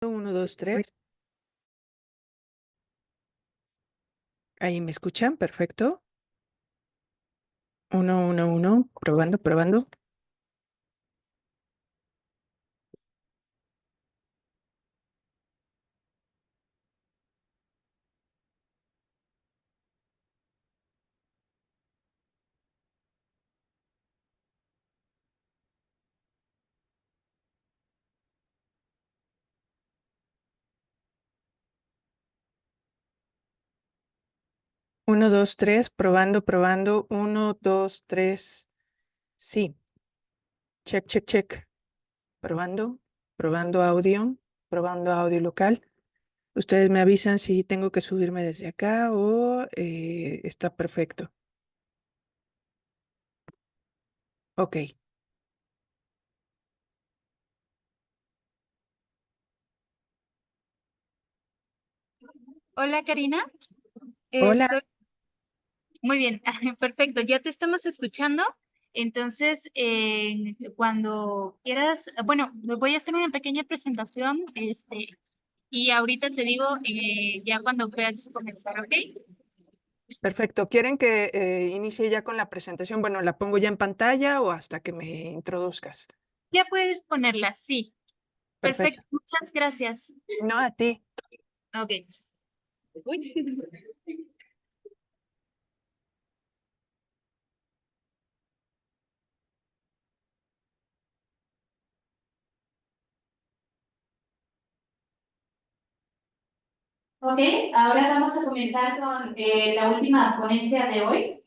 Uno, dos, tres. Ahí me escuchan, perfecto. Uno, uno, uno, probando, probando. Uno, dos, tres, probando, probando. Uno, dos, tres. Sí, check, check, check. Probando, probando audio local. Ustedes me avisan si tengo que subirme desde acá o está perfecto. Ok. Hola Karina. Hola. Soy muy bien. Perfecto, ya te estamos escuchando. Entonces, cuando quieras, bueno, voy a hacer una pequeña presentación, y ahorita te digo, ya cuando puedas comenzar, ¿ok? Perfecto. ¿Quieren que inicie ya con la presentación? Bueno, ¿la pongo ya en pantalla o hasta que me introduzcas? Ya puedes ponerla, sí. Perfecto. Perfecto, muchas gracias. No, a ti. Ok. Uy. Ok, ahora vamos a comenzar con la última ponencia de hoy.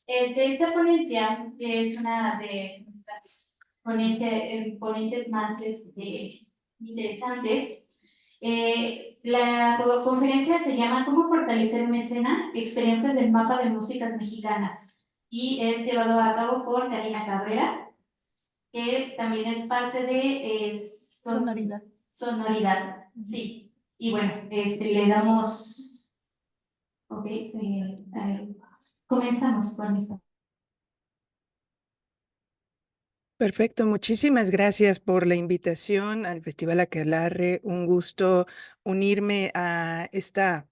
Esta ponencia es una de nuestras ponentes más interesantes. La conferencia se llama ¿Cómo fortalecer una escena? Experiencias del mapa de músicas mexicanas y es llevado a cabo por Karina Cabrera, que también es parte de Sonoridad. Sonoridad, sí. Y bueno, le damos, ok, a ver, comenzamos con esto. Perfecto, muchísimas gracias por la invitación al Festival Aquelarre. Un gusto unirme a esta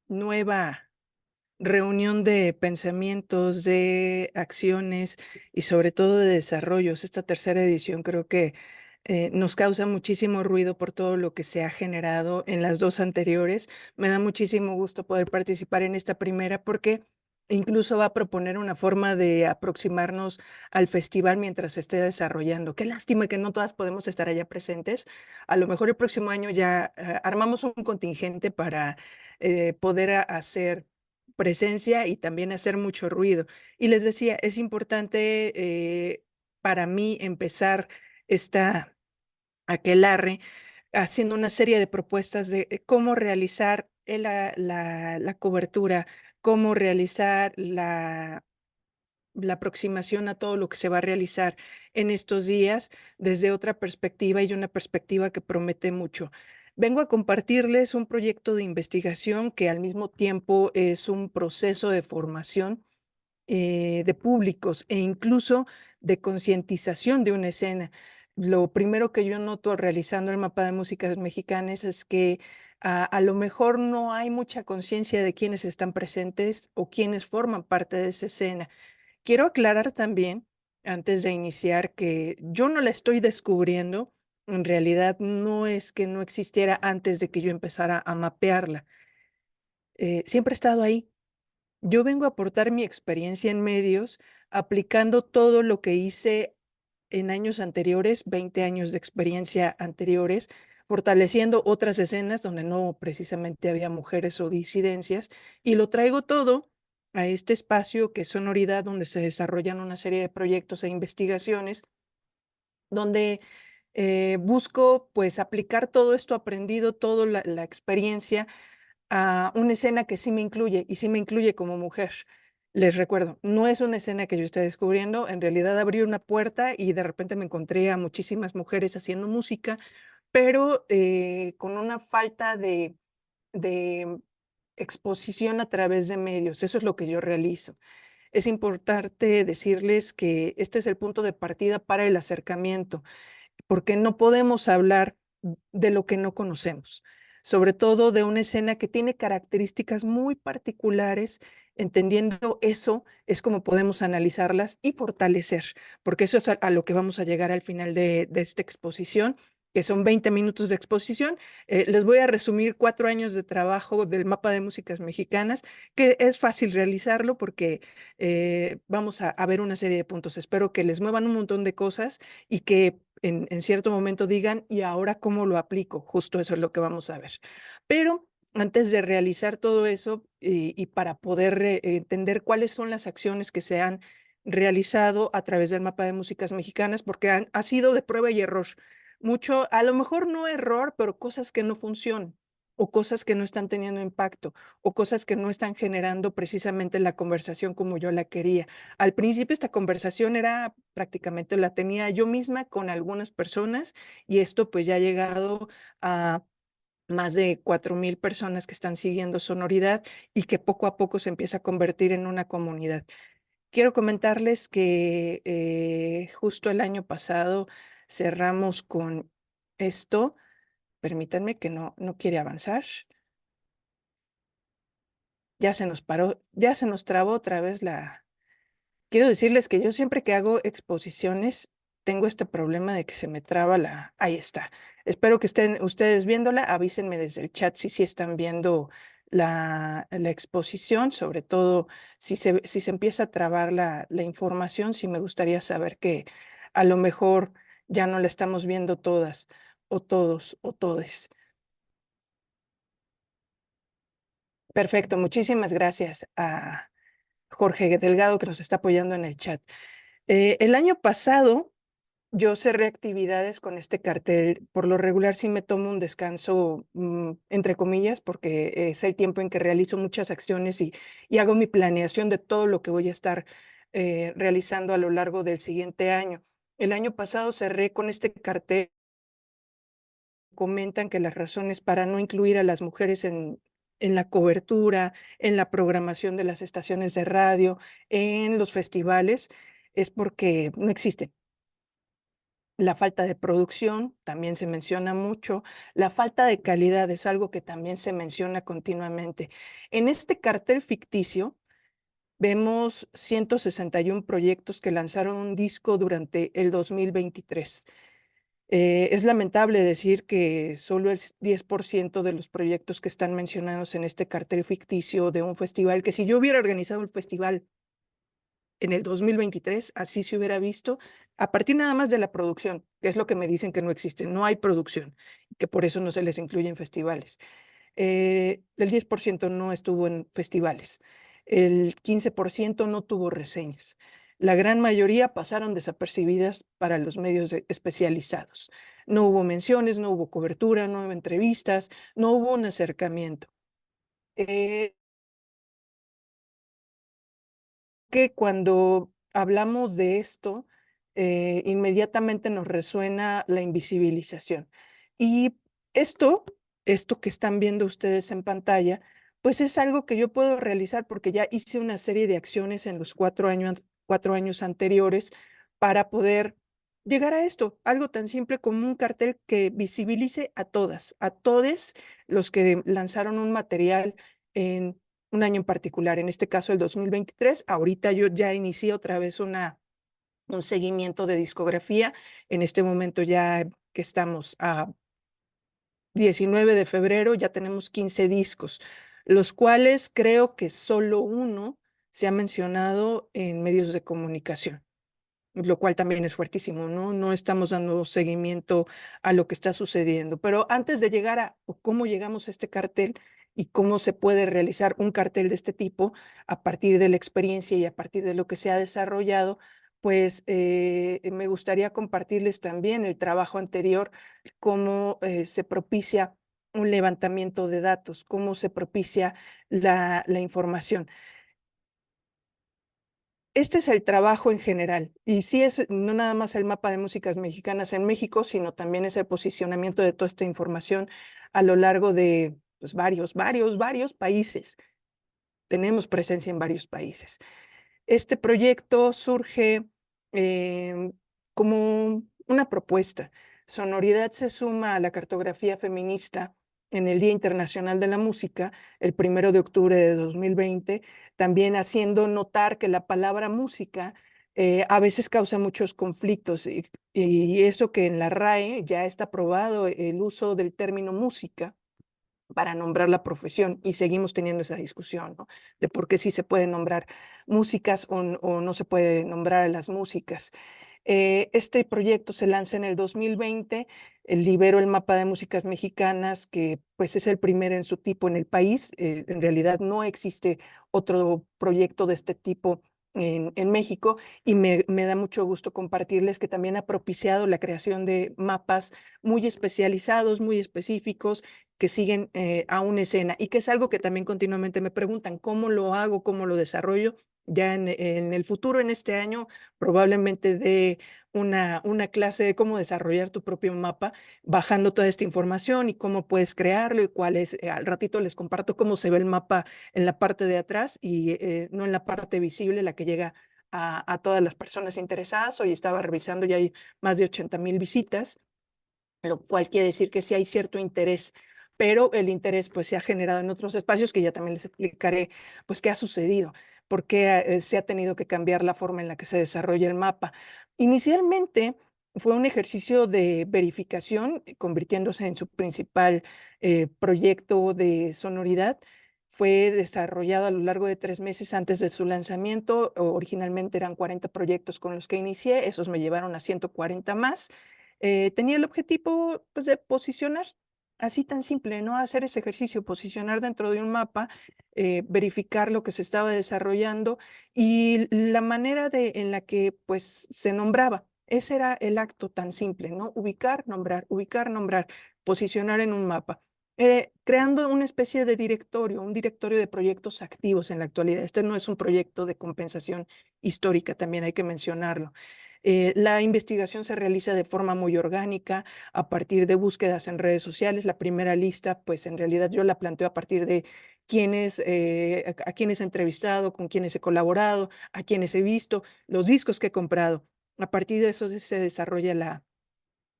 nueva reunión de pensamientos, de acciones y sobre todo de desarrollos. Esta tercera edición creo que nos causa muchísimo ruido por todo lo que se ha generado en las dos anteriores. Me da muchísimo gusto poder participar en esta primera porque incluso va a proponer una forma de aproximarnos al festival mientras se esté desarrollando. Qué lástima que no todas podemos estar allá presentes. A lo mejor el próximo año ya armamos un contingente para poder hacer presencia y también hacer mucho ruido. Y les decía, es importante para mí empezar esta aquelarre haciendo una serie de propuestas de cómo realizar la cobertura, cómo realizar la aproximación a todo lo que se va a realizar en estos días desde otra perspectiva y una perspectiva que promete mucho. Vengo a compartirles un proyecto de investigación que al mismo tiempo es un proceso de formación de públicos e incluso de concientización de una escena. Lo primero que yo noto realizando el mapa de músicas mexicanas es que a lo mejor no hay mucha conciencia de quiénes están presentes o quiénes forman parte de esa escena. Quiero aclarar también, antes de iniciar, que yo no la estoy descubriendo. En realidad no es que no existiera antes de que yo empezara a mapearla. Siempre ha estado ahí. Yo vengo a aportar mi experiencia en medios aplicando todo lo que hice en años anteriores, 20 años de experiencia anteriores, fortaleciendo otras escenas donde no precisamente había mujeres o disidencias, y lo traigo todo a este espacio que es Sonoridad, donde se desarrollan una serie de proyectos e investigaciones, donde busco pues aplicar todo esto aprendido, toda la experiencia a una escena que sí me incluye y sí me incluye como mujer. Les recuerdo, no es una escena que yo esté descubriendo, en realidad abrí una puerta y de repente me encontré a muchísimas mujeres haciendo música, pero con una falta de exposición a través de medios. Eso es lo que yo realizo. Es importante decirles que este es el punto de partida para el acercamiento, porque no podemos hablar de lo que no conocemos, sobre todo de una escena que tiene características muy particulares. Entendiendo eso, es como podemos analizarlas y fortalecer, porque eso es a lo que vamos a llegar al final de esta exposición, que son 20 minutos de exposición. Les voy a resumir 4 años de trabajo del mapa de músicas mexicanas, que es fácil realizarlo porque vamos a ver una serie de puntos. Espero que les muevan un montón de cosas y que en cierto momento digan, ¿y ahora cómo lo aplico? Justo eso es lo que vamos a ver. Pero antes de realizar todo eso y para poder entender cuáles son las acciones que se han realizado a través del mapa de músicas mexicanas, porque ha sido de prueba y error. Mucho, a lo mejor no error, pero cosas que no funcionan o cosas que no están teniendo impacto o cosas que no están generando precisamente la conversación como yo la quería. Al principio esta conversación era prácticamente la tenía yo misma con algunas personas y esto pues ya ha llegado a más de 4,000 personas que están siguiendo Sonoridad y que poco a poco se empieza a convertir en una comunidad. Quiero comentarles que justo el año pasado cerramos con esto. Permítanme que no quiere avanzar. Ya se nos paró, ya se nos trabó otra vez la. Quiero decirles que yo siempre que hago exposiciones tengo este problema de que se me traba la. Ahí está. Espero que estén ustedes viéndola. Avísenme desde el chat si sí están viendo la exposición, sobre todo si se empieza a trabar la información, sí me gustaría saber que a lo mejor ya no la estamos viendo todas o todos o todes. Perfecto, muchísimas gracias a Jorge Delgado que nos está apoyando en el chat. El año pasado yo cerré actividades con este cartel. Por lo regular sí me tomo un descanso, entre comillas, porque es el tiempo en que realizo muchas acciones y hago mi planeación de todo lo que voy a estar realizando a lo largo del siguiente año. El año pasado cerré con este cartel. Comentan que las razones para no incluir a las mujeres en la cobertura, en la programación de las estaciones de radio, en los festivales, es porque no existen. La falta de producción también se menciona mucho. La falta de calidad es algo que también se menciona continuamente. En este cartel ficticio vemos 161 proyectos que lanzaron un disco durante el 2023. Es lamentable decir que solo el 10% de los proyectos que están mencionados en este cartel ficticio de un festival, que si yo hubiera organizado un festival en el 2023, así se hubiera visto, a partir nada más de la producción, que es lo que me dicen que no existe, no hay producción, que por eso no se les incluye en festivales. El 10% no estuvo en festivales, el 15% no tuvo reseñas. La gran mayoría pasaron desapercibidas para los medios especializados. No hubo menciones, no hubo cobertura, no hubo entrevistas, no hubo un acercamiento. Que cuando hablamos de esto, inmediatamente nos resuena la invisibilización. Y esto, esto que están viendo ustedes en pantalla, pues es algo que yo puedo realizar porque ya hice una serie de acciones en los 4 años anteriores para poder llegar a esto, algo tan simple como un cartel que visibilice a todas, a todos los que lanzaron un material en un año en particular, en este caso el 2023. Ahorita yo ya inicié otra vez un seguimiento de discografía. En este momento ya que estamos a 19 de febrero, ya tenemos 15 discos, los cuales creo que solo uno se ha mencionado en medios de comunicación, lo cual también es fuertísimo, ¿no? No estamos dando seguimiento a lo que está sucediendo. Pero antes de llegar a cómo llegamos a este cartel y cómo se puede realizar un cartel de este tipo a partir de la experiencia y a partir de lo que se ha desarrollado, pues me gustaría compartirles también el trabajo anterior, cómo se propicia un levantamiento de datos, cómo se propicia la información. Este es el trabajo en general, y sí es no nada más el mapa de músicas mexicanas en México, sino también es el posicionamiento de toda esta información a lo largo de pues, varios países. Tenemos presencia en varios países. Este proyecto surge como una propuesta. Sonoridad se suma a la cartografía feminista en el Día Internacional de la Música, el 1 de octubre de 2020, también haciendo notar que la palabra música a veces causa muchos conflictos y eso que en la RAE ya está probado el uso del término música para nombrar la profesión y seguimos teniendo esa discusión, ¿no? De por qué sí se puede nombrar músicas o no se puede nombrar a las músicas. Este proyecto se lanza en el 2020, libero el mapa de músicas mexicanas, que pues es el primero en su tipo en el país. En realidad no existe otro proyecto de este tipo en México y me da mucho gusto compartirles que también ha propiciado la creación de mapas muy especializados, muy específicos, que siguen a una escena y que es algo que también continuamente me preguntan, ¿cómo lo hago? ¿Cómo lo desarrollo? Ya en el futuro, en este año, probablemente de una clase de cómo desarrollar tu propio mapa, bajando toda esta información y cómo puedes crearlo y cuál es. Al ratito les comparto cómo se ve el mapa en la parte de atrás y no en la parte visible, la que llega a todas las personas interesadas. Hoy estaba revisando, ya hay más de 80,000 visitas, lo cual quiere decir que sí hay cierto interés, pero el interés pues se ha generado en otros espacios que ya también les explicaré pues qué ha sucedido, por qué se ha tenido que cambiar la forma en la que se desarrolla el mapa. Inicialmente fue un ejercicio de verificación, convirtiéndose en su principal proyecto de sonoridad. Fue desarrollado a lo largo de 3 meses antes de su lanzamiento. Originalmente eran 40 proyectos con los que inicié, esos me llevaron a 140 más. Tenía el objetivo pues, de posicionar, así tan simple, ¿no? Hacer ese ejercicio, posicionar dentro de un mapa, verificar lo que se estaba desarrollando y la manera en la que pues, se nombraba. Ese era el acto tan simple, ¿no? Ubicar, nombrar, posicionar en un mapa. Creando una especie de directorio, un directorio de proyectos activos en la actualidad. Este no es un proyecto de compensación histórica, también hay que mencionarlo. La investigación se realiza de forma muy orgánica, a partir de búsquedas en redes sociales. La primera lista, pues en realidad yo la planteo a partir de a quienes he entrevistado, con quienes he colaborado, a quienes he visto, los discos que he comprado. A partir de eso se desarrolla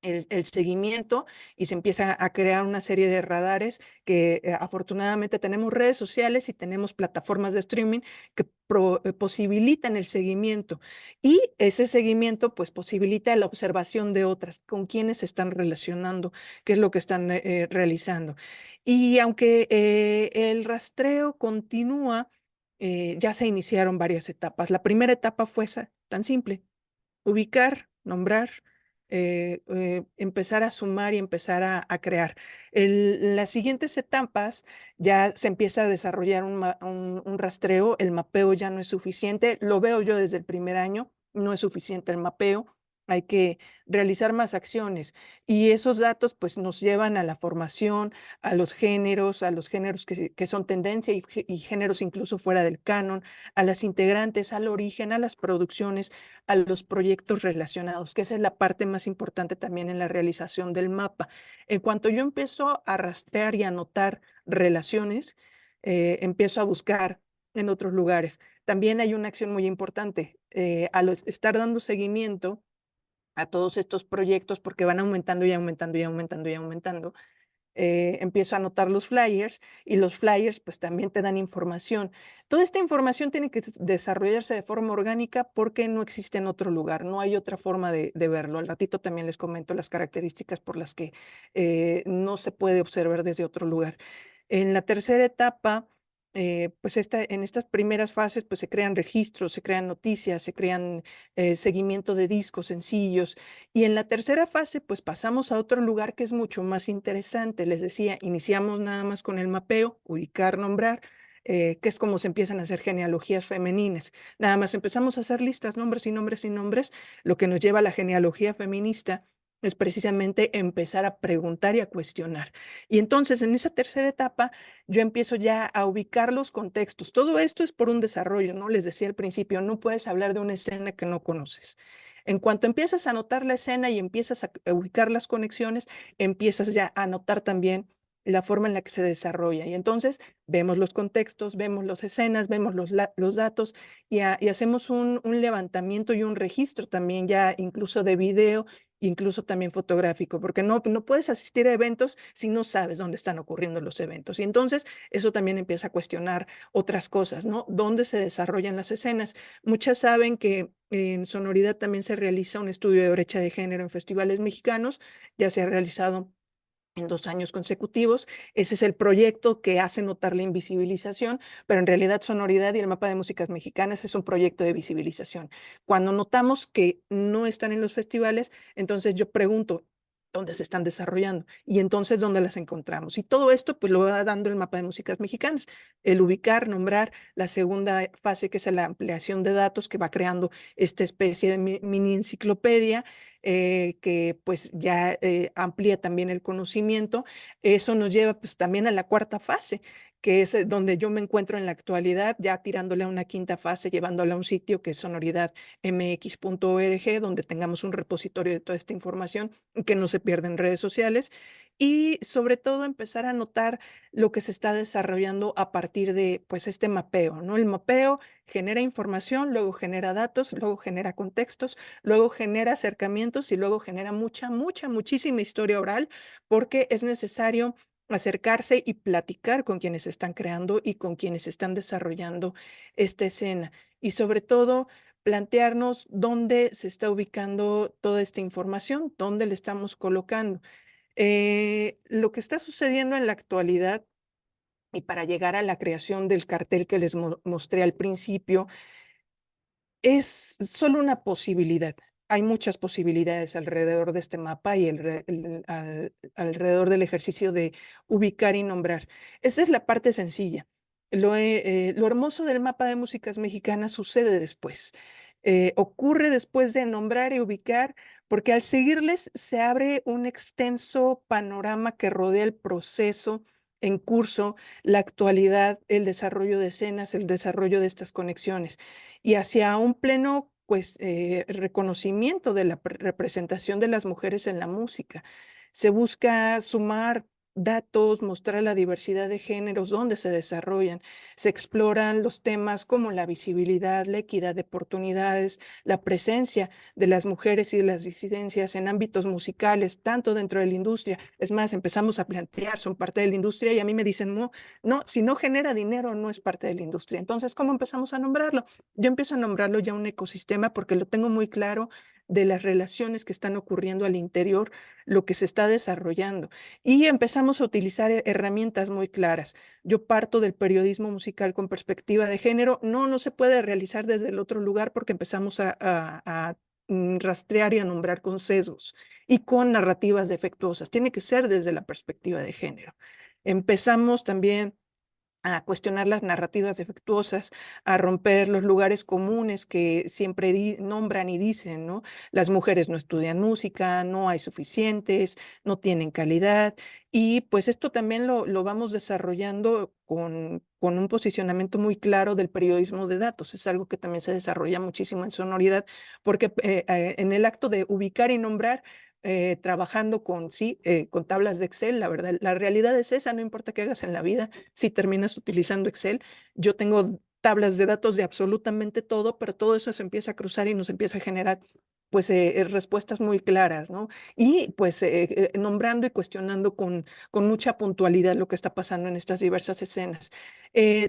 el seguimiento y se empieza a crear una serie de radares que afortunadamente tenemos redes sociales y tenemos plataformas de streaming que posibilitan el seguimiento y ese seguimiento pues posibilita la observación de otras, con quienes se están relacionando, qué es lo que están realizando. Y aunque el rastreo continúa, ya se iniciaron varias etapas. La primera etapa fue tan simple: ubicar, nombrar, empezar a sumar y empezar a crear. Las siguientes etapas ya se empieza a desarrollar un rastreo, el mapeo ya no es suficiente, lo veo yo desde el primer año, no es suficiente el mapeo. Hay que realizar más acciones y esos datos pues nos llevan a la formación, a los géneros que son tendencia y géneros incluso fuera del canon, a las integrantes, al origen, a las producciones, a los proyectos relacionados, que esa es la parte más importante también en la realización del mapa. En cuanto yo empiezo a rastrear y a notar relaciones, empiezo a buscar en otros lugares. También hay una acción muy importante. Al estar dando seguimiento a todos estos proyectos, porque van aumentando y aumentando y aumentando y aumentando, empiezo a anotar los flyers y los flyers pues también te dan información. Toda esta información tiene que desarrollarse de forma orgánica porque no existe en otro lugar, no hay otra forma de verlo. Al ratito también les comento las características por las que no se puede observar desde otro lugar. En la tercera etapa, pues en estas primeras fases pues se crean registros, se crean noticias, se crean seguimiento de discos, sencillos, y en la tercera fase, pues pasamos a otro lugar que es mucho más interesante. Les decía, iniciamos nada más con el mapeo, ubicar, nombrar, que es como se empiezan a hacer genealogías femeninas. Nada más empezamos a hacer listas, nombres y nombres y nombres. Lo que nos lleva a la genealogía feminista es precisamente empezar a preguntar y a cuestionar. Y entonces, en esa tercera etapa, yo empiezo ya a ubicar los contextos. Todo esto es por un desarrollo, ¿no? Les decía al principio, no puedes hablar de una escena que no conoces. En cuanto empiezas a notar la escena y empiezas a ubicar las conexiones, empiezas ya a notar también la forma en la que se desarrolla. Y entonces vemos los contextos, vemos las escenas, vemos los datos y hacemos un levantamiento y un registro también ya incluso de video, incluso también fotográfico, porque no puedes asistir a eventos si no sabes dónde están ocurriendo los eventos. Y entonces eso también empieza a cuestionar otras cosas, ¿no? ¿Dónde se desarrollan las escenas? Muchas saben que en Sonoridad también se realiza un estudio de brecha de género en festivales mexicanos, ya se ha realizado en 2 años consecutivos. Ese es el proyecto que hace notar la invisibilización, pero en realidad Sonoridad y el Mapa de Músicas Mexicanas es un proyecto de visibilización. Cuando notamos que no están en los festivales, entonces yo pregunto, ¿dónde se están desarrollando? Y entonces, ¿dónde las encontramos? Y todo esto, pues lo va dando el Mapa de Músicas Mexicanas, el ubicar, nombrar, la segunda fase, que es la ampliación de datos, que va creando esta especie de mini enciclopedia, que pues ya amplía también el conocimiento. Eso nos lleva pues también a la cuarta fase, que es donde yo me encuentro en la actualidad, ya tirándole a una quinta fase, llevándola a un sitio que es sonoridadmx.org, donde tengamos un repositorio de toda esta información que no se pierda en redes sociales. Y sobre todo empezar a notar lo que se está desarrollando a partir de pues este mapeo, ¿no? El mapeo genera información, luego genera datos, luego genera contextos, luego genera acercamientos y luego genera muchísima historia oral, porque es necesario acercarse y platicar con quienes están creando y con quienes están desarrollando esta escena. Y sobre todo, plantearnos dónde se está ubicando toda esta información, dónde le estamos colocando. Lo que está sucediendo en la actualidad, y para llegar a la creación del cartel que les mostré al principio, es solo una posibilidad. Hay muchas posibilidades alrededor de este mapa y alrededor del ejercicio de ubicar y nombrar. Esa es la parte sencilla. Lo hermoso del mapa de músicas mexicanas sucede después. Ocurre después de nombrar y ubicar, porque al seguirles se abre un extenso panorama que rodea el proceso en curso, la actualidad, el desarrollo de escenas, el desarrollo de estas conexiones y hacia un pleno pues, reconocimiento de la representación de las mujeres en la música. Se busca sumar datos, mostrar la diversidad de géneros, donde se desarrollan. Se exploran los temas como la visibilidad, la equidad de oportunidades, la presencia de las mujeres y de las disidencias en ámbitos musicales, tanto dentro de la industria. Es más, empezamos a plantear, son parte de la industria y a mí me dicen, no, no, si no genera dinero, no es parte de la industria. Entonces, ¿cómo empezamos a nombrarlo? Yo empiezo a nombrarlo ya un ecosistema porque lo tengo muy claro de las relaciones que están ocurriendo al interior, lo que se está desarrollando. Y empezamos a utilizar herramientas muy claras. Yo parto del periodismo musical con perspectiva de género. No se puede realizar desde el otro lugar porque empezamos a rastrear y a nombrar con sesgos y con narrativas defectuosas. Tiene que ser desde la perspectiva de género. Empezamos también a cuestionar las narrativas defectuosas, a romper los lugares comunes que siempre nombran y dicen, ¿no? Las mujeres no estudian música, no hay suficientes, no tienen calidad. Y pues esto también lo vamos desarrollando con un posicionamiento muy claro del periodismo de datos. Es algo que también se desarrolla muchísimo en Sonoridad, porque en el acto de ubicar y nombrar, trabajando sí, con tablas de Excel, la verdad, la realidad es esa, no importa qué hagas en la vida, si terminas utilizando Excel. Yo tengo tablas de datos de absolutamente todo, pero todo eso se empieza a cruzar y nos empieza a generar pues respuestas muy claras, ¿no? Y pues nombrando y cuestionando con mucha puntualidad lo que está pasando en estas diversas escenas.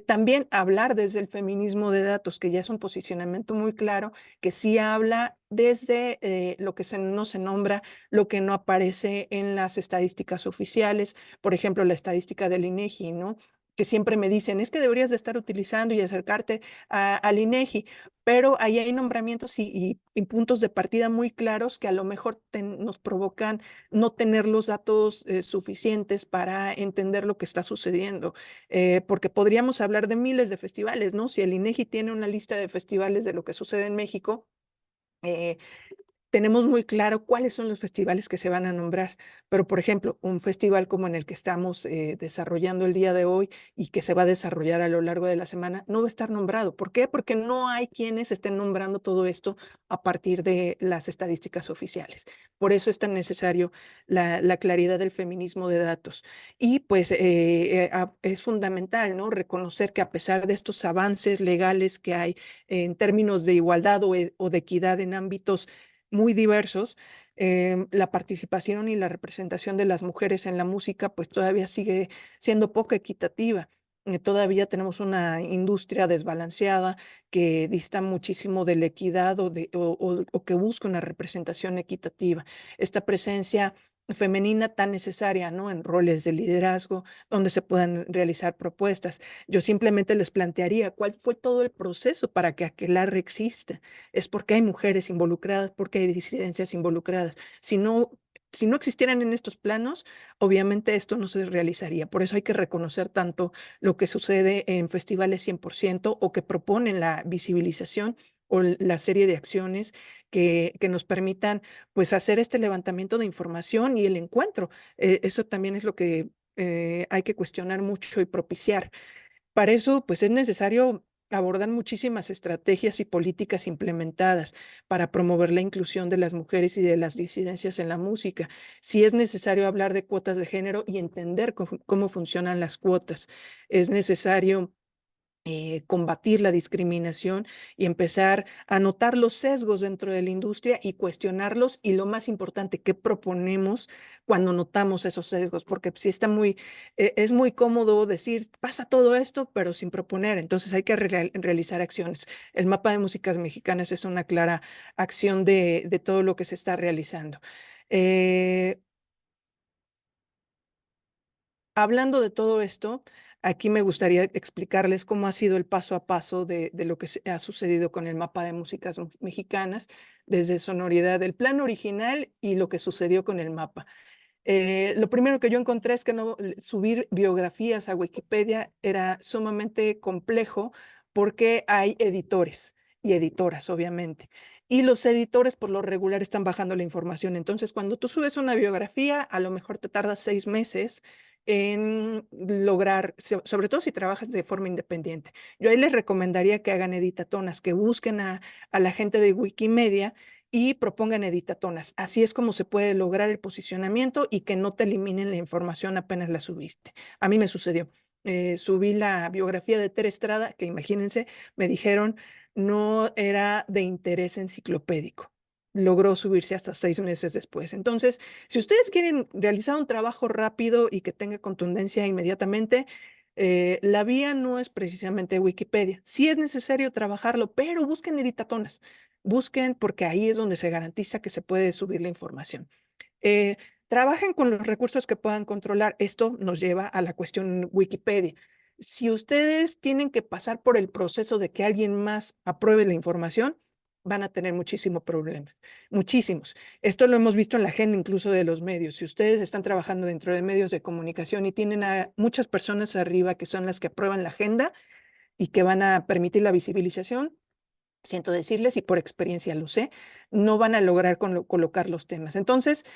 También hablar desde el feminismo de datos, que ya es un posicionamiento muy claro, que sí habla desde lo que no se nombra, lo que no aparece en las estadísticas oficiales, por ejemplo, la estadística del INEGI, ¿no? Que siempre me dicen, es que deberías de estar utilizando y acercarte al INEGI, pero ahí hay nombramientos y puntos de partida muy claros que a lo mejor nos provocan no tener los datos suficientes para entender lo que está sucediendo, porque podríamos hablar de miles de festivales, ¿no? Si el INEGI tiene una lista de festivales de lo que sucede en México, eh, tenemos muy claro cuáles son los festivales que se van a nombrar, pero por ejemplo, un festival como en el que estamos desarrollando el día de hoy y que se va a desarrollar a lo largo de la semana, no va a estar nombrado. ¿Por qué? Porque no hay quienes estén nombrando todo esto a partir de las estadísticas oficiales. Por eso es tan necesario la claridad del feminismo de datos. Y pues es fundamental, ¿no? Reconocer que a pesar de estos avances legales que hay en términos de igualdad o de equidad en ámbitos muy diversos, la participación y la representación de las mujeres en la música pues todavía sigue siendo poco equitativa. Todavía tenemos una industria desbalanceada que dista muchísimo de la equidad o que busca una representación equitativa. Esta presencia femenina tan necesaria, ¿no? En roles de liderazgo, donde se puedan realizar propuestas. Yo simplemente les plantearía cuál fue todo el proceso para que Aquelarre exista. Es porque hay mujeres involucradas, porque hay disidencias involucradas. Si no existieran en estos planos, obviamente esto no se realizaría. Por eso hay que reconocer tanto lo que sucede en festivales 100% o que proponen la visibilización o la serie de acciones que nos permitan pues hacer este levantamiento de información y el encuentro. Eso también es lo que hay que cuestionar mucho y propiciar. Para eso, pues es necesario abordar muchísimas estrategias y políticas implementadas para promover la inclusión de las mujeres y de las disidencias en la música. Si es necesario hablar de cuotas de género y entender cómo funcionan las cuotas. Es necesario combatir la discriminación y empezar a notar los sesgos dentro de la industria y cuestionarlos y lo más importante, qué proponemos cuando notamos esos sesgos, porque sí es muy cómodo decir, pasa todo esto, pero sin proponer, entonces hay que realizar acciones. El mapa de músicas mexicanas es una clara acción de todo lo que se está realizando. Eh, Hablando de todo esto, aquí me gustaría explicarles cómo ha sido el paso a paso de lo que ha sucedido con el mapa de músicas mexicanas, desde sonoridad del plan original y lo que sucedió con el mapa. Lo primero que yo encontré es que subir biografías a Wikipedia era sumamente complejo porque hay editores y editoras, obviamente. Y los editores por lo regular están bajando la información. Entonces, cuando tú subes una biografía, a lo mejor te tardas 6 meses en lograr, sobre todo si trabajas de forma independiente. Yo ahí les recomendaría que hagan editatonas, que busquen a la gente de Wikimedia y propongan editatonas. Así es como se puede lograr el posicionamiento y que no te eliminen la información apenas la subiste. A mí me sucedió. Subí la biografía de Tere Estrada, que imagínense, me dijeron no era de interés enciclopédico. Logró subirse hasta 6 meses después. Entonces, si ustedes quieren realizar un trabajo rápido y que tenga contundencia inmediatamente, la vía no es precisamente Wikipedia. Sí es necesario trabajarlo, pero busquen editatonas. Busquen porque ahí es donde se garantiza que se puede subir la información. Eh, Trabajen con los recursos que puedan controlar. Esto nos lleva a la cuestión Wikipedia. Si ustedes tienen que pasar por el proceso de que alguien más apruebe la información, van a tener muchísimos problemas, muchísimos. Esto lo hemos visto en la agenda incluso de los medios. Si ustedes están trabajando dentro de medios de comunicación y tienen a muchas personas arriba que son las que aprueban la agenda y que van a permitir la visibilización, siento decirles y por experiencia lo sé, no van a lograr colocar los temas. Entonces,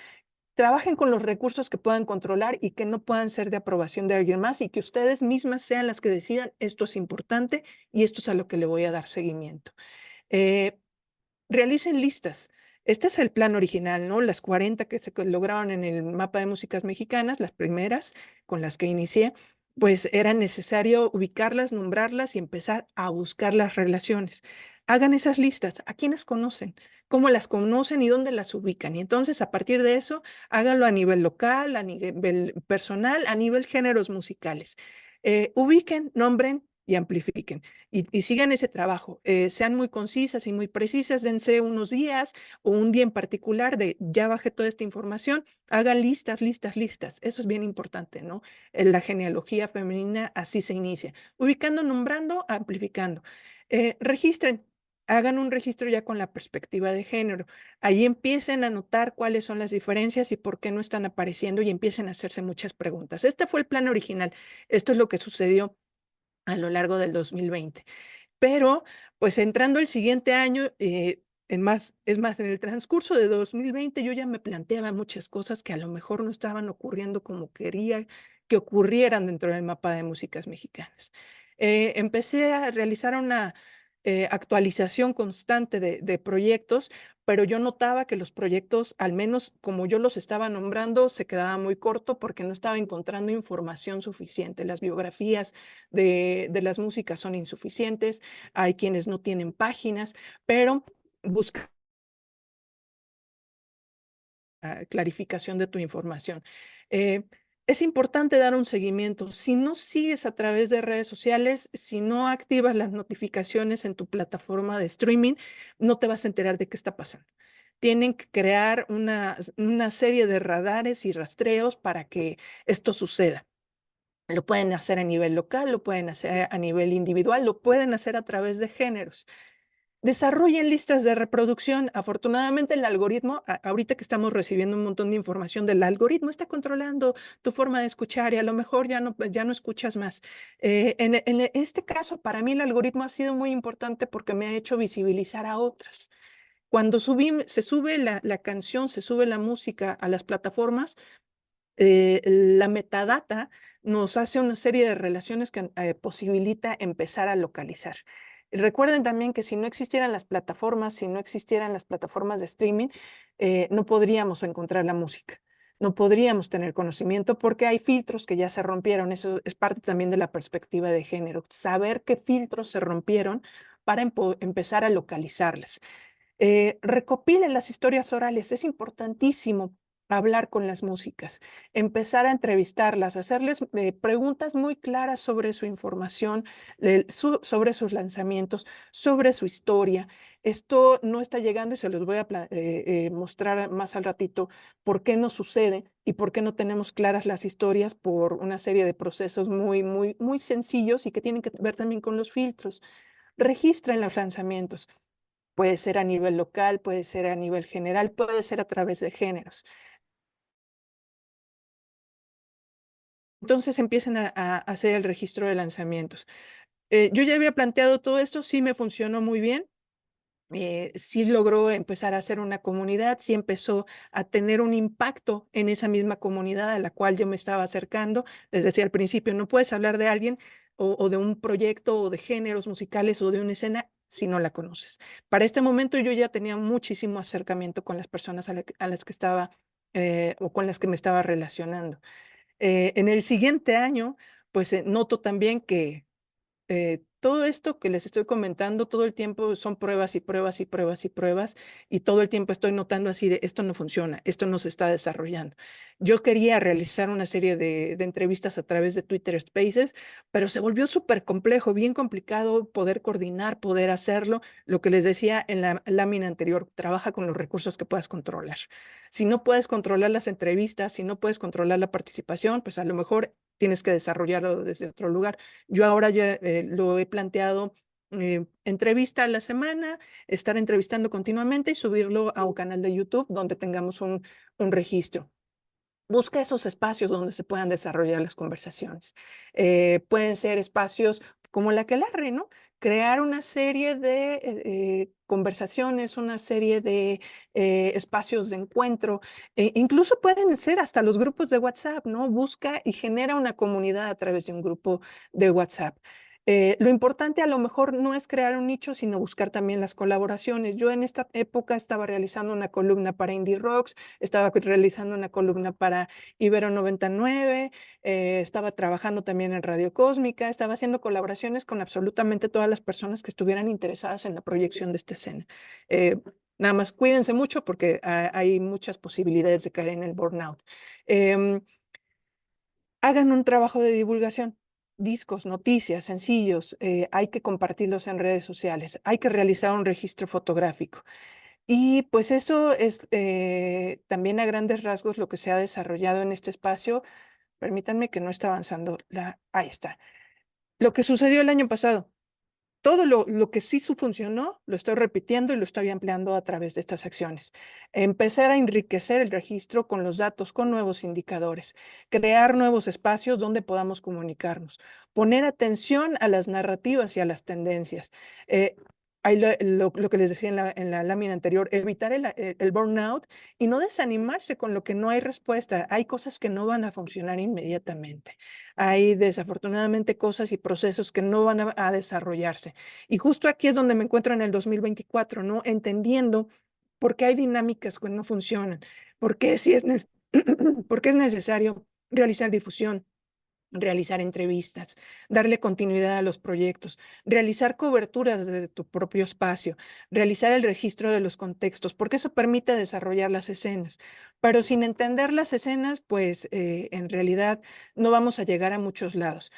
trabajen con los recursos que puedan controlar y que no puedan ser de aprobación de alguien más y que ustedes mismas sean las que decidan esto es importante y esto es a lo que le voy a dar seguimiento. Eh, Realicen listas. Este es el plan original, ¿no? Las 40 que se lograron en el mapa de músicas mexicanas, las primeras con las que inicié, pues era necesario ubicarlas, nombrarlas y empezar a buscar las relaciones. Hagan esas listas. ¿A quiénes conocen? ¿Cómo las conocen y dónde las ubican? Y entonces, a partir de eso, háganlo a nivel local, a nivel personal, a nivel géneros musicales. Ubiquen, nombren y amplifiquen y sigan ese trabajo. Sean muy concisas y muy precisas, dense unos días o un día en particular de ya bajé toda esta información, hagan listas, listas, listas. Eso es bien importante, ¿no? En la genealogía femenina así se inicia, ubicando, nombrando, amplificando. Registren. Hagan un registro ya con la perspectiva de género. Ahí empiecen a notar cuáles son las diferencias y por qué no están apareciendo y empiecen a hacerse muchas preguntas. Este fue el plan original. Esto es lo que sucedió a lo largo del 2020. Pero, pues entrando el siguiente año, Es más, en el transcurso de 2020 yo ya me planteaba muchas cosas que a lo mejor no estaban ocurriendo como quería que ocurrieran dentro del mapa de músicas mexicanas. Empecé a realizar una actualización constante de proyectos, pero yo notaba que los proyectos, al menos como yo los estaba nombrando, se quedaba muy corto porque no estaba encontrando información suficiente. Las biografías de las músicas son insuficientes, hay quienes no tienen páginas, pero busca clarificación de tu información. Eh, es importante dar un seguimiento. Si no sigues a través de redes sociales, si no activas las notificaciones en tu plataforma de streaming, no te vas a enterar de qué está pasando. Tienen que crear una serie de radares y rastreos para que esto suceda. Lo pueden hacer a nivel local, lo pueden hacer a nivel individual, lo pueden hacer a través de géneros. Desarrollen listas de reproducción. Afortunadamente el algoritmo, ahorita que estamos recibiendo un montón de información del algoritmo, está controlando tu forma de escuchar y a lo mejor ya no escuchas más. En este caso, para mí el algoritmo ha sido muy importante porque me ha hecho visibilizar a otras. Cuando se sube la canción, se sube la música a las plataformas, la metadata nos hace una serie de relaciones que posibilita empezar a localizar. Recuerden también que si no existieran las plataformas, si no existieran las plataformas de streaming, no podríamos encontrar la música, no podríamos tener conocimiento porque hay filtros que ya se rompieron. Eso es parte también de la perspectiva de género, saber qué filtros se rompieron para empezar a localizarlas. Recopilen las historias orales, es importantísimo hablar con las músicas, empezar a entrevistarlas, hacerles preguntas muy claras sobre su información, sobre sus lanzamientos, sobre su historia. Esto no está llegando y se los voy a mostrar más al ratito por qué no sucede y por qué no tenemos claras las historias por una serie de procesos muy sencillos y que tienen que ver también con los filtros. Registren los lanzamientos. Puede ser a nivel local, puede ser a nivel general, puede ser a través de géneros. Entonces empiezan a hacer el registro de lanzamientos. Yo ya había planteado todo esto, sí me funcionó muy bien. Sí logró empezar a hacer una comunidad, sí empezó a tener un impacto en esa misma comunidad a la cual yo me estaba acercando. Les decía al principio, no puedes hablar de alguien o de un proyecto o de géneros musicales o de una escena si no la conoces. Para este momento yo ya tenía muchísimo acercamiento con las personas a las que estaba o con las que me estaba relacionando. En el siguiente año, pues noto también que todo esto que les estoy comentando, todo el tiempo son pruebas y pruebas y pruebas y pruebas, y todo el tiempo estoy notando así de esto no funciona, esto no se está desarrollando. Yo quería realizar una serie de entrevistas a través de Twitter Spaces, pero se volvió súper complejo, bien complicado poder coordinar, poder hacerlo. Lo que les decía en la lámina anterior, trabaja con los recursos que puedas controlar. Si no puedes controlar las entrevistas, si no puedes controlar la participación, pues a lo mejor tienes que desarrollarlo desde otro lugar. Yo ahora ya lo he planteado entrevista a la semana, estar entrevistando continuamente y subirlo a un canal de YouTube donde tengamos un registro. Busca esos espacios donde se puedan desarrollar las conversaciones. Pueden ser espacios como la que Aquelarre, ¿no? Crear una serie de conversaciones, una serie de espacios de encuentro. Incluso pueden ser hasta los grupos de WhatsApp, ¿no? Busca y genera una comunidad a través de un grupo de WhatsApp. Lo importante a lo mejor no es crear un nicho, sino buscar también las colaboraciones. Yo en esta época estaba realizando una columna para Indie Rocks, estaba realizando una columna para Ibero 99, estaba trabajando también en Radio Cósmica, estaba haciendo colaboraciones con absolutamente todas las personas que estuvieran interesadas en la proyección de esta escena. Eh, Nada más cuídense mucho porque hay muchas posibilidades de caer en el burnout. Em, Hagan un trabajo de divulgación. Discos, noticias, sencillos, hay que compartirlos en redes sociales, hay que realizar un registro fotográfico. Y pues eso es también a grandes rasgos lo que se ha desarrollado en este espacio. Permítanme que no está avanzando ahí está. Lo que sucedió el año pasado. Todo lo que sí funcionó, lo estoy repitiendo y lo estoy ampliando a través de estas acciones. Empezar a enriquecer el registro con los datos, con nuevos indicadores, crear nuevos espacios donde podamos comunicarnos, poner atención a las narrativas y a las tendencias. Ahí lo que les decía en la lámina anterior, evitar el burnout y no desanimarse con lo que no hay respuesta. Hay cosas que no van a funcionar inmediatamente. Hay desafortunadamente cosas y procesos que no van a desarrollarse. Y justo aquí es donde me encuentro en el 2024, ¿no? Entendiendo por qué hay dinámicas que no funcionan, por qué, por qué es necesario realizar difusión, realizar entrevistas, darle continuidad a los proyectos, realizar coberturas desde tu propio espacio, realizar el registro de los contextos, porque eso permite desarrollar las escenas. Pero sin entender las escenas, pues en realidad no vamos a llegar a muchos lados.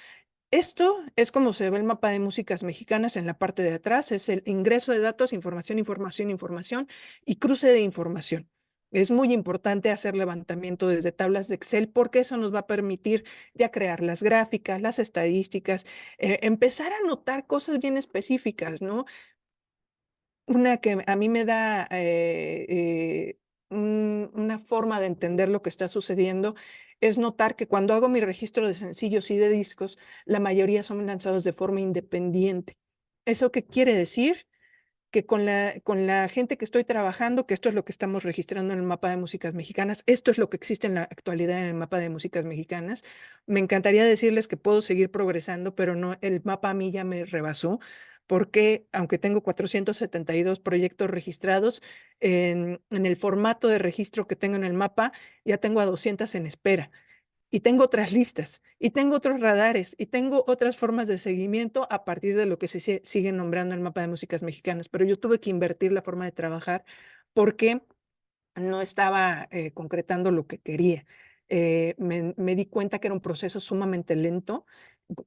Esto es como se ve el mapa de músicas mexicanas en la parte de atrás, es el ingreso de datos, información, información, información y cruce de información. Es muy importante hacer levantamiento desde tablas de Excel porque eso nos va a permitir ya crear las gráficas, las estadísticas, empezar a notar cosas bien específicas, ¿no? Una que a mí me da una forma de entender lo que está sucediendo es notar que cuando hago mi registro de sencillos y de discos, la mayoría son lanzados de forma independiente. ¿Eso qué quiere decir? Que con la gente que estoy trabajando, que esto es lo que estamos registrando en el mapa de músicas mexicanas, esto es lo que existe en la actualidad en el mapa de músicas mexicanas. Me encantaría decirles que puedo seguir progresando, pero no, el mapa a mí ya me rebasó, porque aunque tengo 472 proyectos registrados, en el formato de registro que tengo en el mapa, ya tengo a 200 en espera y tengo otras listas, y tengo otros radares, y tengo otras formas de seguimiento a partir de lo que se sigue nombrando el mapa de músicas mexicanas. Pero yo tuve que invertir la forma de trabajar porque no estaba concretando lo que quería. Me di cuenta que era un proceso sumamente lento,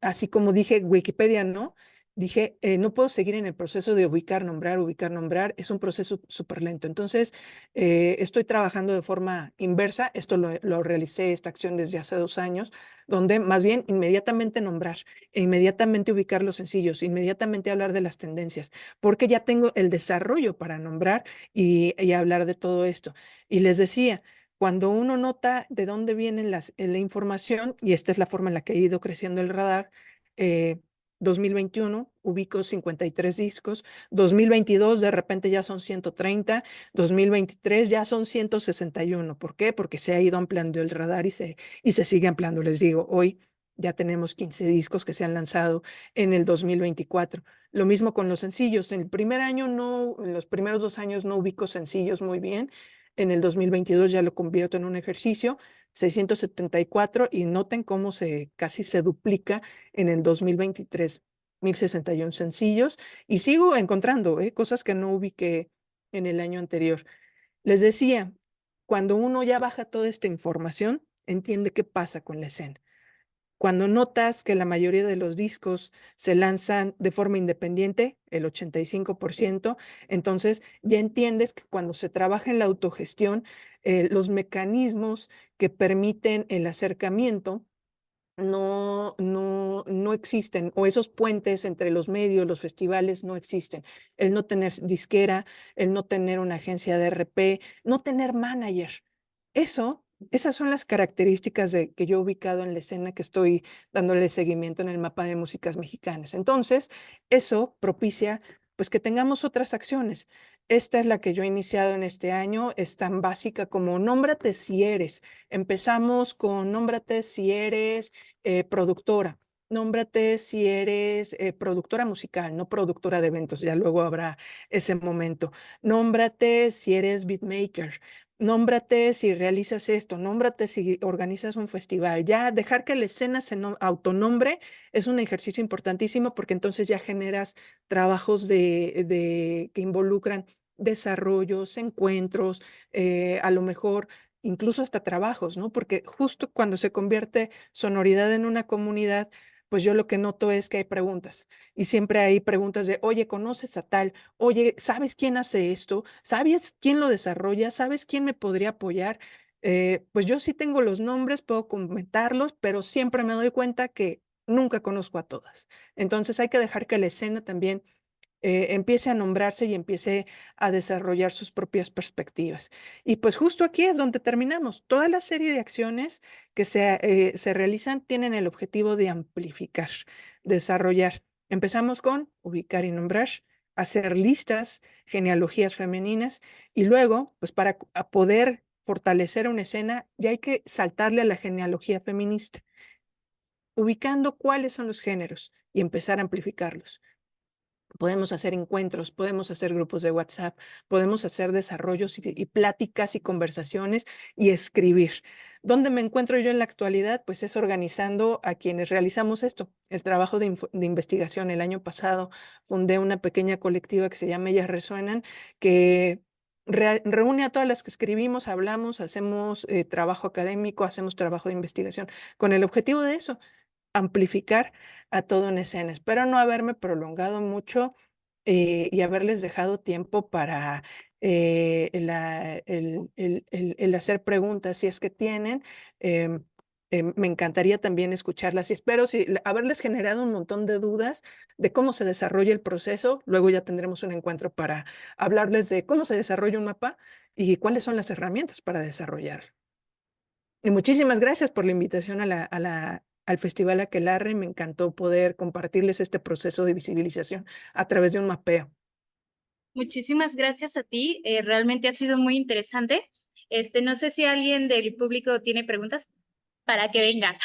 así como dije, Wikipedia no, dije, no puedo seguir en el proceso de ubicar, nombrar, es un proceso súper lento. Entonces, estoy trabajando de forma inversa, esto lo realicé, esta acción desde hace 2 años, donde más bien inmediatamente nombrar, e inmediatamente ubicar los sencillos, inmediatamente hablar de las tendencias, porque ya tengo el desarrollo para nombrar y hablar de todo esto. Y les decía, cuando uno nota de dónde viene la información, y esta es la forma en la que ha ido creciendo el radar, eh, 2021 ubico 53 discos, 2022 de repente ya son 130, 2023 ya son 161. ¿Por qué? Porque se ha ido ampliando el radar y se sigue ampliando. Les digo, hoy ya tenemos 15 discos que se han lanzado en el 2024. Lo mismo con los sencillos. En el primer año no, en los primeros 2 años no ubico sencillos muy bien. En el 2022 ya lo convierto en un ejercicio, 674, y noten cómo casi se duplica en el 2023, 1061 sencillos, y sigo encontrando cosas que no ubiqué en el año anterior. Les decía, cuando uno ya baja toda esta información, entiende qué pasa con la escena. Cuando notas que la mayoría de los discos se lanzan de forma independiente, el 85%, entonces ya entiendes que cuando se trabaja en la autogestión, los mecanismos que permiten el acercamiento no existen, o esos puentes entre los medios, los festivales, no existen. El no tener disquera, el no tener una agencia de RP, no tener manager. Esas son las características que yo he ubicado en la escena que estoy dándole seguimiento en el mapa de músicas mexicanas. Entonces, eso propicia pues que tengamos otras acciones. Esta es la que yo he iniciado en este año, es tan básica como nómbrate si eres. Empezamos con nómbrate si eres productora. Nómbrate si eres productora musical, no productora de eventos, ya luego habrá ese momento. Nómbrate si eres beatmaker. Nómbrate si realizas esto, nómbrate si organizas un festival. Ya dejar que la escena se autonombre es un ejercicio importantísimo porque entonces ya generas trabajos que involucran desarrollos, encuentros, a lo mejor incluso hasta trabajos, ¿no? Porque justo cuando se convierte sonoridad en una comunidad, pues yo lo que noto es que hay preguntas y siempre hay preguntas de, oye, ¿conoces a tal? Oye, ¿sabes quién hace esto? ¿Sabes quién lo desarrolla? ¿Sabes quién me podría apoyar? Pues yo sí tengo los nombres, puedo comentarlos, pero siempre me doy cuenta que nunca conozco a todas. Entonces hay que dejar que la escena también empiece a nombrarse y empiece a desarrollar sus propias perspectivas. Y pues justo aquí es donde terminamos. Toda la serie de acciones que se realizan tienen el objetivo de amplificar, desarrollar. Empezamos con ubicar y nombrar, hacer listas, genealogías femeninas, y luego, pues para poder fortalecer una escena, ya hay que saltarle a la genealogía feminista, ubicando cuáles son los géneros y empezar a amplificarlos. Podemos hacer encuentros, podemos hacer grupos de WhatsApp, podemos hacer desarrollos y pláticas y conversaciones y escribir. ¿Dónde me encuentro yo en la actualidad? Pues es organizando a quienes realizamos esto, el trabajo de investigación. El año pasado fundé una pequeña colectiva que se llama Ellas Resuenan, que reúne a todas las que escribimos, hablamos, hacemos trabajo académico, hacemos trabajo de investigación, con el objetivo de eso, amplificar a todo en escena. Espero no haberme prolongado mucho y haberles dejado tiempo para el hacer preguntas si es que tienen. Em, Me encantaría también escucharlas y espero haberles generado un montón de dudas de cómo se desarrolla el proceso. Luego ya tendremos un encuentro para hablarles de cómo se desarrolla un mapa y cuáles son las herramientas para desarrollar. Y muchísimas gracias por la invitación al Festival Aquelarre. Me encantó poder compartirles este proceso de visibilización a través de un mapeo. Muchísimas gracias a ti. Realmente ha sido muy interesante. No sé si alguien del público tiene preguntas para que venga.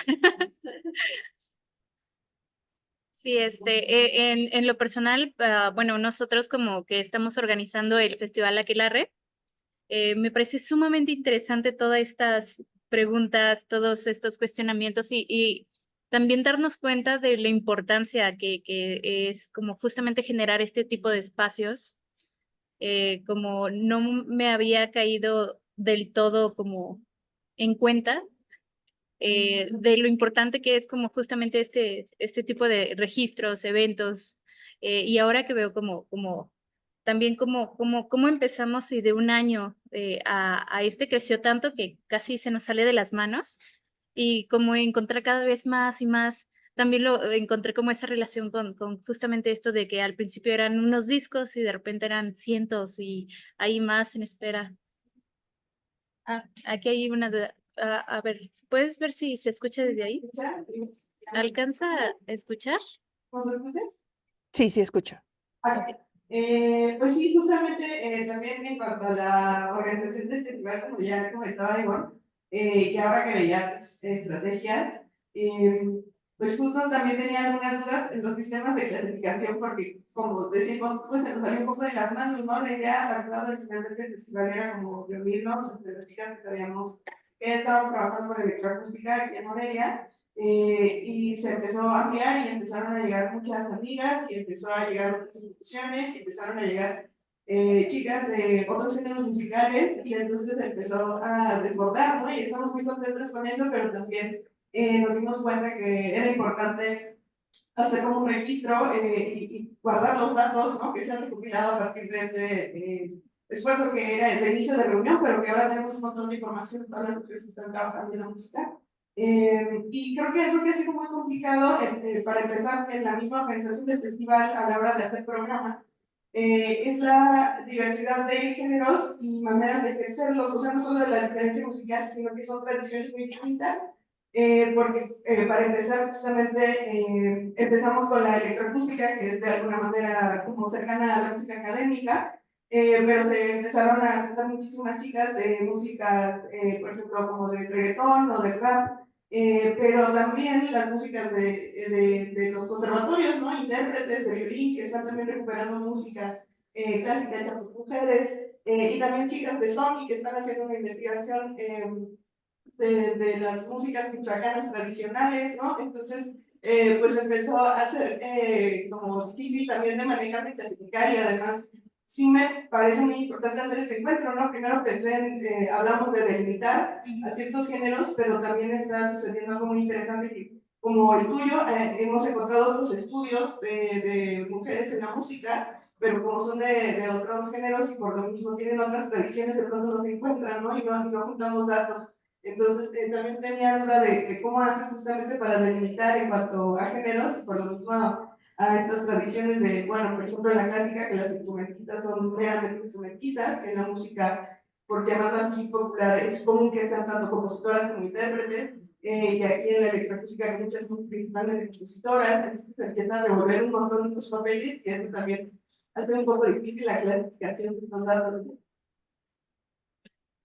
Sí, en lo personal, bueno, nosotros como que estamos organizando el Festival Aquelarre, me parece sumamente interesante todas estas preguntas, todos estos cuestionamientos y también darnos cuenta de la importancia que es como justamente generar este tipo de espacios. Como no me había caído del todo como en cuenta de lo importante que es como justamente este tipo de registros, eventos, y ahora que veo como también cómo empezamos y de un año a este creció tanto que casi se nos sale de las manos y como encontrar cada vez más y más, también lo encontré como esa relación con justamente esto de que al principio eran unos discos y de repente eran cientos y hay más en espera. Ah, aquí hay una duda. A ver, ¿puedes ver si se escucha desde ahí? ¿Alcanza a escuchar? ¿Nos escuchas? Sí, sí, escucho. Ah, pues sí, justamente también en cuanto a la organización del festival, como ya comentaba Ivonne, y ahora que veía estrategias, eh, pues justo también tenía algunas dudas en los sistemas de clasificación, porque como decimos, pues se nos salió un poco de las manos, ¿no? La idea, la verdad, originalmente del festival era como reunirnos entre las chicas que sabíamos que estábamos trabajando con electroacústica aquí en Morelia, y se empezó a ampliar y empezaron a llegar muchas amigas y empezó a llegar otras instituciones y empezaron a llegar chicas de otros géneros musicales y entonces empezó a desbordar, ¿no? Y estamos muy contentos con eso, pero también nos dimos cuenta que era importante hacer como un registro y guardar los datos, ¿no? Que se han recopilado a partir de este esfuerzo que era el inicio de reunión, pero que ahora tenemos un montón de información de todas las mujeres que están trabajando en la música. Y creo que algo que ha sido muy complicado para empezar en la misma organización del festival a la hora de hacer programas es la diversidad de géneros y maneras de ejercerlos, o sea, no solo de la diferencia musical, sino que son tradiciones muy distintas. Porque para empezar justamente empezamos con la electroacústica, que es de alguna manera como cercana a la música académica, pero se empezaron a juntar muchísimas chicas de música, por ejemplo, como del reggaetón o del rap, pero también las músicas de los conservatorios, ¿no? Intérpretes de violín que están también recuperando música clásica hecha por mujeres, y también chicas de Sony que están haciendo una investigación de las músicas michoacanas tradicionales, ¿no? Entonces, pues empezó a ser como difícil también de manejar, de clasificar y además sí me parece muy importante hacer este encuentro, ¿no? Primero pensé en, hablamos de delimitar a ciertos géneros, pero también está sucediendo algo muy interesante que, como el tuyo, hemos encontrado otros estudios de mujeres en la música, pero como son de otros géneros y por lo mismo tienen otras tradiciones, de pronto no se encuentran, ¿no? Y no juntamos datos. Entonces, también tenía duda de cómo haces justamente para delimitar en cuanto a géneros, por lo mismo a estas tradiciones de, bueno, por ejemplo, en la clásica, que las instrumentistas son meramente instrumentistas, que en la música, por llamarlo así popular, es común que sean tanto compositoras como intérpretes, y aquí en la electroacústica hay muchas principalmente compositoras, entonces se empiezan a revolver un montón de los papeles, y eso también hace un poco difícil la clasificación de estos datos.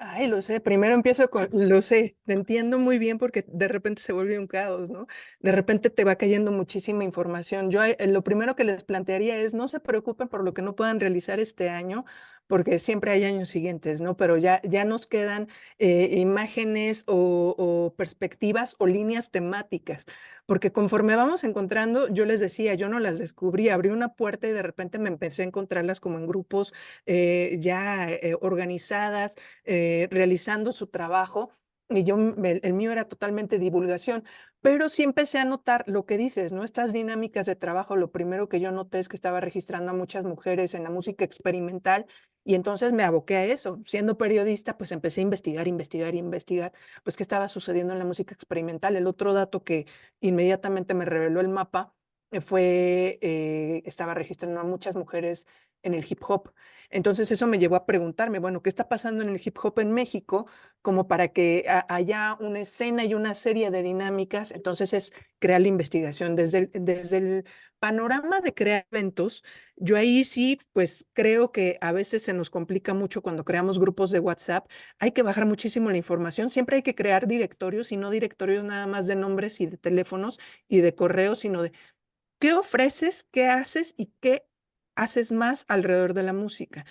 Ay, lo sé, primero empiezo con, lo sé, te entiendo muy bien porque de repente se vuelve un caos, ¿no? De repente te va cayendo muchísima información. Yo lo primero que les plantearía es no se preocupen por lo que no puedan realizar este año, porque siempre hay años siguientes, ¿no? Pero ya nos quedan imágenes o perspectivas o líneas temáticas, porque conforme vamos encontrando, yo les decía, yo no las descubrí, abrí una puerta y de repente me empecé a encontrarlas como en grupos ya organizadas realizando su trabajo y yo, el mío era totalmente divulgación, pero sí empecé a notar lo que dices, ¿no? Estas dinámicas de trabajo, lo primero que yo noté es que estaba registrando a muchas mujeres en la música experimental y entonces me aboqué a eso. Siendo periodista, pues empecé a investigar, investigar, investigar, pues qué estaba sucediendo en la música experimental. El otro dato que inmediatamente me reveló el mapa estaba registrando a muchas mujeres en el hip hop. Entonces eso me llevó a preguntarme, bueno, ¿qué está pasando en el hip hop en México? Como para que haya una escena y una serie de dinámicas. Entonces es crear la investigación. Desde el panorama de crear eventos, yo ahí sí, pues creo que a veces se nos complica mucho cuando creamos grupos de WhatsApp. Hay que bajar muchísimo la información. Siempre hay que crear directorios y no directorios nada más de nombres y de teléfonos y de correos, sino de ¿qué ofreces, qué haces y qué haces más alrededor de la música?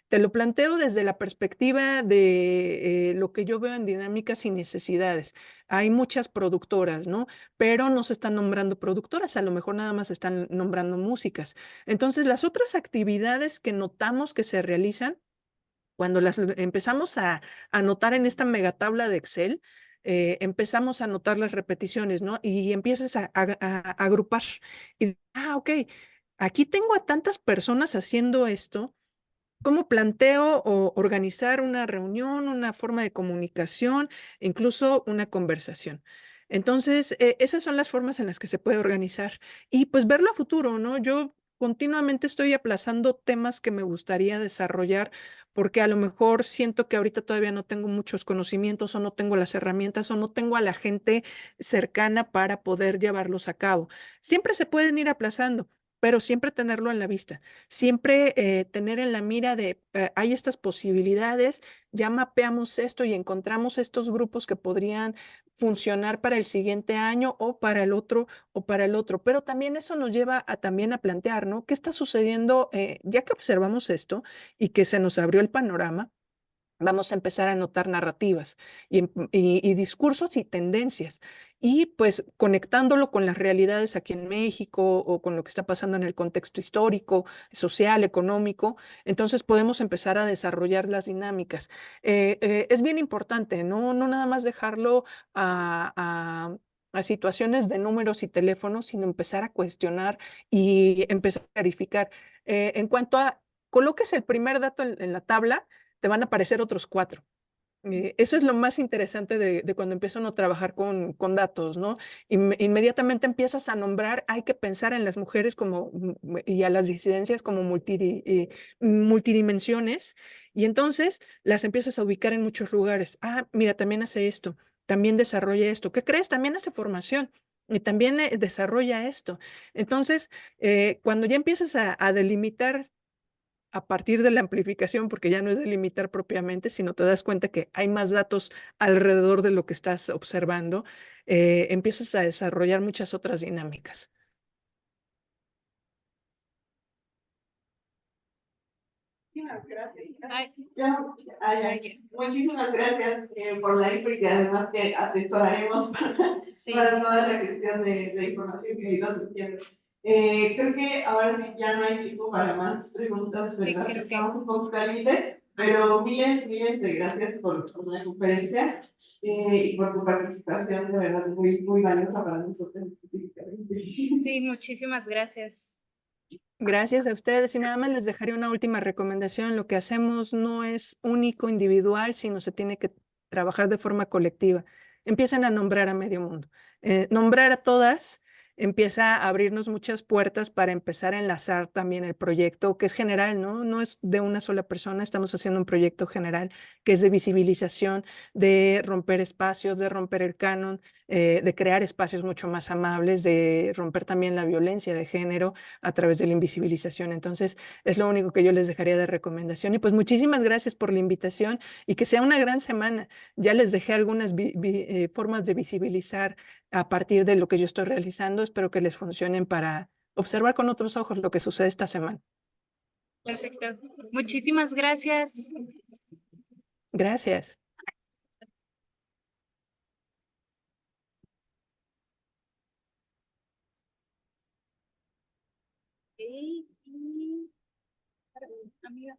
Te lo planteo desde la perspectiva de lo que yo veo en dinámicas y necesidades. Hay muchas productoras, ¿no? Pero no se están nombrando productoras, a lo mejor nada más están nombrando músicas. Entonces, las otras actividades que notamos que se realizan, cuando las empezamos a anotar en esta megatabla de Excel, empezamos a notar las repeticiones, ¿no? Y empiezas a agrupar. Y, ok, aquí tengo a tantas personas haciendo esto. ¿Cómo planteo o organizar una reunión, una forma de comunicación, incluso una conversación? Entonces, esas son las formas en las que se puede organizar y pues verlo a futuro, ¿no? Yo continuamente estoy aplazando temas que me gustaría desarrollar porque a lo mejor siento que ahorita todavía no tengo muchos conocimientos o no tengo las herramientas o no tengo a la gente cercana para poder llevarlos a cabo. Siempre se pueden ir aplazando, pero siempre tenerlo en la vista, siempre tener en la mira de, hay estas posibilidades, ya mapeamos esto y encontramos estos grupos que podrían funcionar para el siguiente año o para el otro o para el otro. Pero también eso nos lleva a también a plantear, ¿no? ¿Qué está sucediendo ya que observamos esto y que se nos abrió el panorama? Vamos a empezar a notar narrativas y discursos y tendencias. Y pues conectándolo con las realidades aquí en México o con lo que está pasando en el contexto histórico, social, económico, entonces podemos empezar a desarrollar las dinámicas. Es bien importante, ¿no? No nada más dejarlo a situaciones de números y teléfonos, sino empezar a cuestionar y empezar a clarificar. En cuanto a coloques el primer dato en la tabla, te van a aparecer otros 4. Eso es lo más interesante de cuando empieza uno a trabajar con datos, ¿no? Inmediatamente empiezas a nombrar, hay que pensar en las mujeres como, y a las disidencias como multidimensiones, y entonces las empiezas a ubicar en muchos lugares. Ah, mira, también hace esto, también desarrolla esto. ¿Qué crees? También hace formación. Y también desarrolla esto. Entonces, cuando ya empiezas a delimitar a partir de la amplificación, porque ya no es delimitar propiamente, sino te das cuenta que hay más datos alrededor de lo que estás observando, empiezas a desarrollar muchas otras dinámicas. Muchísimas gracias. Ay, Muchísimas gracias por la info y que además que atesoraremos sí, para toda la gestión de información que he ido surgiendo. Creo que ahora sí ya no hay tiempo para más preguntas, sí, ¿verdad? creo que Estamos un poco al límite, pero miles, miles de gracias por la conferencia y por tu participación, de verdad, muy, muy valiosa para nosotros específicamente. sí, muchísimas gracias. Gracias a ustedes y nada más les dejaré una última recomendación. Lo que hacemos no es único, individual, sino se tiene que trabajar de forma colectiva. Empiecen a nombrar a medio mundo. Nombrar a todas empieza a abrirnos muchas puertas para empezar a enlazar también el proyecto, que es general, ¿no? No es de una sola persona, estamos haciendo un proyecto general que es de visibilización, de romper espacios, de romper el canon, de crear espacios mucho más amables, de romper también la violencia de género a través de la invisibilización. Entonces, es lo único que yo les dejaría de recomendación. Y pues muchísimas gracias por la invitación y que sea una gran semana. Ya les dejé algunas formas de visibilizar a partir de lo que yo estoy realizando. Espero que les funcionen para observar con otros ojos lo que sucede esta semana. Perfecto. Muchísimas gracias. Gracias. Ok, y- amiga.